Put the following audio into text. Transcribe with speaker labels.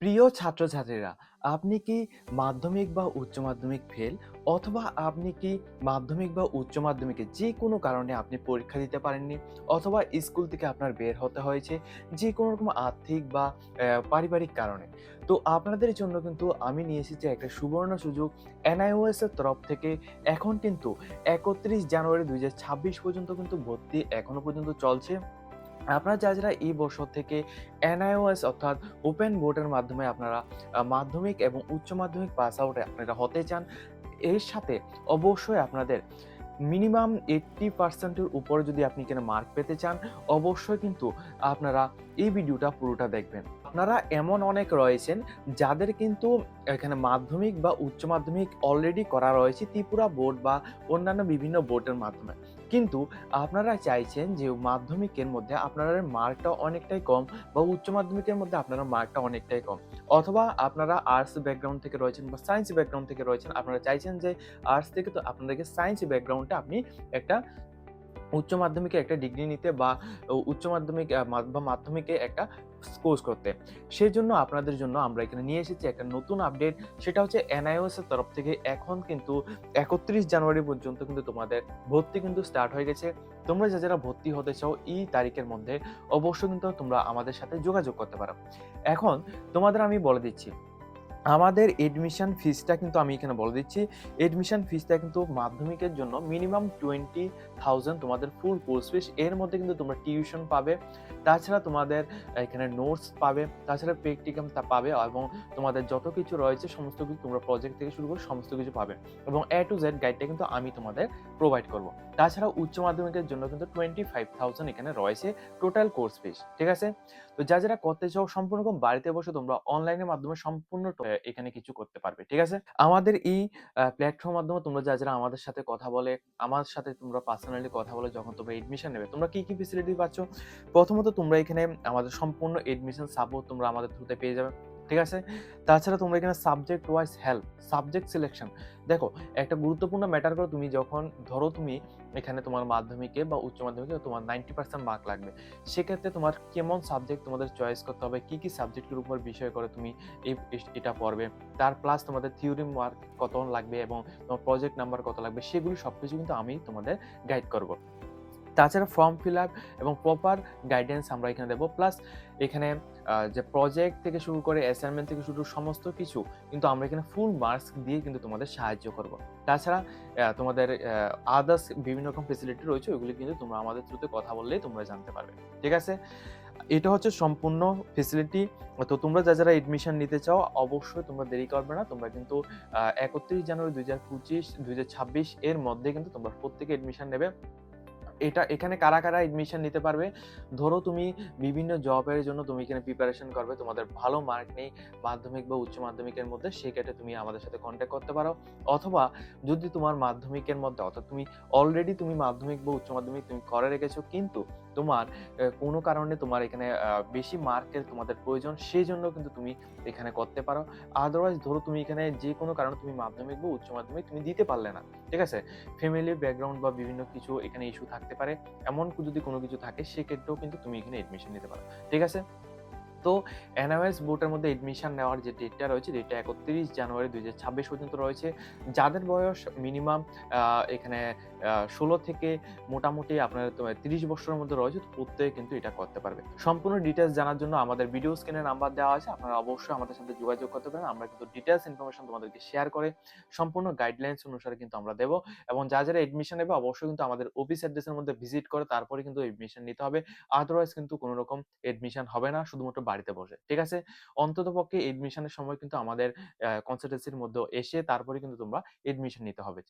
Speaker 1: প্রিয় ছাত্রছাত্রীরা, আপনি কি মাধ্যমিক বা উচ্চ মাধ্যমিক ফেল অথবা আপনি কি মাধ্যমিক বা উচ্চ মাধ্যমিকে যে কোনো কারণে আপনি পরীক্ষা দিতে পারেননি অথবা স্কুল থেকে আপনার বের হতে হয়েছে যে কোনো রকম আর্থিক বা পারিবারিক কারণে। তো আপনাদের জন্য কিন্তু আমি নিয়ে এসেছি একটা সুবর্ণ সুযোগ এনআইওএস এর তরফ থেকে। এখন কিন্তু ৩১ জানুয়ারি ২০২৬ পর্যন্ত কিন্তু ভর্তি এখনো পর্যন্ত চলছে। আপনারা যারা এই বছর থেকে এনআইওএস অর্থাৎ ওপেন বোর্ডের মাধ্যমে আপনারা মাধ্যমিক এবং উচ্চ মাধ্যমিক পাস আউট আপনারা হতে চান, এর সাথে অবশ্যই আপনাদের মিনিমাম 80% এর উপরে যদি আপনি এখানে মার্ক পেতে চান, অবশ্যই কিন্তু আপনারা এই ভিডিওটা পুরোটা দেখবেন। আপনারা এমন অনেক রয়েছেন যাদের কিন্তু এখানে মাধ্যমিক বা উচ্চ মাধ্যমিক অলরেডি করা রয়েছে ত্রিপুরা বোর্ড বা অন্যান্য বিভিন্ন বোর্ডের মাধ্যমে। কিন্তু আপনারা চাইছেন যে মাধ্যমিকের মধ্যে আপনাদের মার্কটা অনেকটাই কম বা উচ্চ মাধ্যমিকের মধ্যে আপনার মার্কটা অনেকটাই কম। অথবা আপনারা আর্টস ব্যাকগ্রাউন্ড থেকে রয়েছেন বা সায়েন্স ব্যাকগ্রাউন্ড থেকে রয়েছেন। আপনারা চাইছেন যে আর্টস থেকে তো আপনাদেরকে সায়েন্স ব্যাকগ্রাউন্ডে আপনি একটা উচ্চ মাধ্যমিকে একটা ডিগ্রি নিতে বা উচ্চ মাধ্যমিক বা মাধ্যমিকে একটা কোর্স করতে। সেজন্য আপনাদের জন্য আমরা এখানে নিয়ে এসেছি একটা নতুন আপডেট। সেটা হচ্ছে এনআইওএস এর তরফ থেকে এখন কিন্তু ৩১ জানুয়ারি পর্যন্ত কিন্তু তোমাদের ভর্তি কিন্তু স্টার্ট হয়ে গেছে। তোমরা যারা ভর্তি হতে চাও এই তারিখের মধ্যে অবশ্যই কিন্তু তোমরা আমাদের সাথে যোগাযোগ করতে পারো। এখন তোমাদের আমি বলে দিচ্ছি আমাদের এডমিশন ফিসটা কিন্তু আমি এখানে বলে দিচ্ছি। এডমিশন ফিসটা কিন্তু মাধ্যমিকের জন্য মিনিমাম 20,000 তোমাদের ফুল কোর্স ফিস। এর মধ্যে কিন্তু তোমরা টিউশন পাবে। তাছাড়া তোমাদের এখানে নোটস পাবে। তাছাড়া প্র্যাকটিকাম পাবে এবং তোমাদের যত কিছু রয়েছে সমস্ত কিছু তোমরা প্রজেক্ট থেকে শুরু করে সমস্ত কিছু পাবে। এবং A to Z গাইডটা কিন্তু আমি তোমাদের প্রোভাইড করব। তাছাড়া উচ্চ মাধ্যমিকের জন্য কিন্তু 25,000 এখানে রয়েছে টোটাল কোর্স ফিস। ঠিক আছে? তো যারা করতে চাও সম্পূর্ণ বাড়িতে বসে তোমরা অনলাইনের মাধ্যমে সম্পূর্ণ এখানে কিছু করতে পারবে। ঠিক আছে? আমাদের এই প্ল্যাটফর্ম মাধ্যমে তোমরা যারা আমাদের সাথে কথা বলে, আমার সাথে তোমরা পার্সোনালি কথা বলে যখন তোমরা এডমিশন নেবে, তোমরা কি ফেসিলিটি পাচ্ছ? প্রথমত তোমরা এখানে আমাদের সম্পূর্ণ এডমিশন সাপোর্ট তোমরা আমাদের থ্রুতে পেয়ে যাবে। ঠিক আছে? তাছাড়া তোমরা এখানে subject wise help, subject selection. দেখো, একটা গুরুত্বপূর্ণ ম্যাটার করে তুমি যখন ধরো তুমি এখানে তোমার মাধ্যমিকে বা উচ্চ মাধ্যমিকে তোমার 90% মার্ক লাগবে। সেক্ষেত্রে তোমার কেমন সাবজেক্ট তোমাদের চয়েস করতে হবে, কি সাবজেক্টের উপর বিষয় করে তুমি এটা পড়বে। তার প্লাস তোমাদের থিওরি মার্ক কত লাগবে এবং তোমার প্রজেক্ট নাম্বার কত লাগবে সেগুলো সবকিছু কিন্তু আমি তোমাদের গাইড করব। তাছাড়া ফর্ম ফিল আপ এবং প্রপার গাইডেন্স আমরা এখানে দেবো। প্লাস এখানে যে প্রজেক্ট থেকে শুরু করে অ্যাসাইনমেন্ট থেকে শুরু সমস্ত কিছু কিন্তু আমরা এখানে ফুল মার্কস দিয়ে কিন্তু তোমাদের সাহায্য করব। তাছাড়া তোমাদের আদার্স বিভিন্ন রকম ফেসিলিটি রয়েছে ওইগুলি কিন্তু তোমরা আমাদের থ্রুতে কথা বললেই তোমরা জানতে পারবে। ঠিক আছে? এটা হচ্ছে সম্পূর্ণ ফেসিলিটি। তো তোমরা যারা এডমিশন নিতে চাও অবশ্যই তোমরা দেরি করবে না। তোমরা কিন্তু ৩১ জানুয়ারি ২০২৫, ২০২৬ এর মধ্যে কিন্তু তোমরা প্রত্যেকে এডমিশন নেবে। এখানে কারা এডমিশন নিতে পারবে? ধরো তুমি বিভিন্ন জবের জন্য তুমি এখানে প্রিপারেশন করবে। তোমাদের ভালো মার্ক নেই মাধ্যমিক বা উচ্চ মাধ্যমিকের মধ্যে, সেক্ষেত্রে তুমি আমাদের সাথে কনট্যাক্ট করতে পারো। অথবা যদি তোমার মাধ্যমিকের মধ্যে অর্থাৎ তুমি অলরেডি মাধ্যমিক বা উচ্চ মাধ্যমিক তুমি করে রেখেছো কিন্তু তোমার কোনো কারণে তোমার এখানে বেশি মার্কের তোমাদের প্রয়োজন, সেজন্য কিন্তু তুমি এখানে করতে পারো। আদারওয়াইজ ধরো তুমি এখানে যেকোনো কারণে তুমি মাধ্যমিক বা উচ্চ মাধ্যমিক তুমি দিতে পারলে না। ঠিক আছে? ফ্যামিলি ব্যাকগ্রাউন্ড বা বিভিন্ন কিছু এখানে ইস্যু থাকতে পারে। এমন যদি কোনো কিছু থাকে সেক্ষেত্রেও কিন্তু তুমি এখানে এডমিশন নিতে পারো। ঠিক আছে? তো এনএমএস বোর্ডের মধ্যে এডমিশন নেওয়ার যে ডেটটা রয়েছে, ডেটটা ৩১ জানুয়ারি ২০২৬ পর্যন্ত রয়েছে। যাদের বয়স মিনিমাম আ এখানে ১৬ থেকে মোটামুটি আপনার ৩০ বছরের মধ্যে রয়েছে, তো প্রত্যেকে কিন্তু এটা করতে পারবে। সম্পূর্ণ ডিটেইলস জানার জন্য আমাদের ভিডিও স্ক্রিনে নাম্বার দেওয়া আছে। আপনারা অবশ্যই আমাদের সাথে যোগাযোগ করতে পারেন। আমরা কিন্তু ডিটেইলস ইনফরমেশন তোমাদেরকে শেয়ার করে সম্পূর্ণ গাইডলাইনস অনুসারে কিন্তু আমরা দেব। এবং যারা এডমিশন নেবে অবশ্যই কিন্তু আমাদের অফিস অ্যাড্রেসের মধ্যে ভিজিট করে তারপরে কিন্তু এডমিশন নিতে হবে। আদারওয়াইজ কিন্তু কোন রকম এডমিশন হবে না শুধুমাত্র বাড়িতে বসে। ঠিক আছে? অন্ততপক্ষে এডমিশনের সময় কিন্তু আমাদের কনসালটেন্সির মধ্যে এসে তারপরে কিন্তু তোমরা এডমিশন নিতে হবে।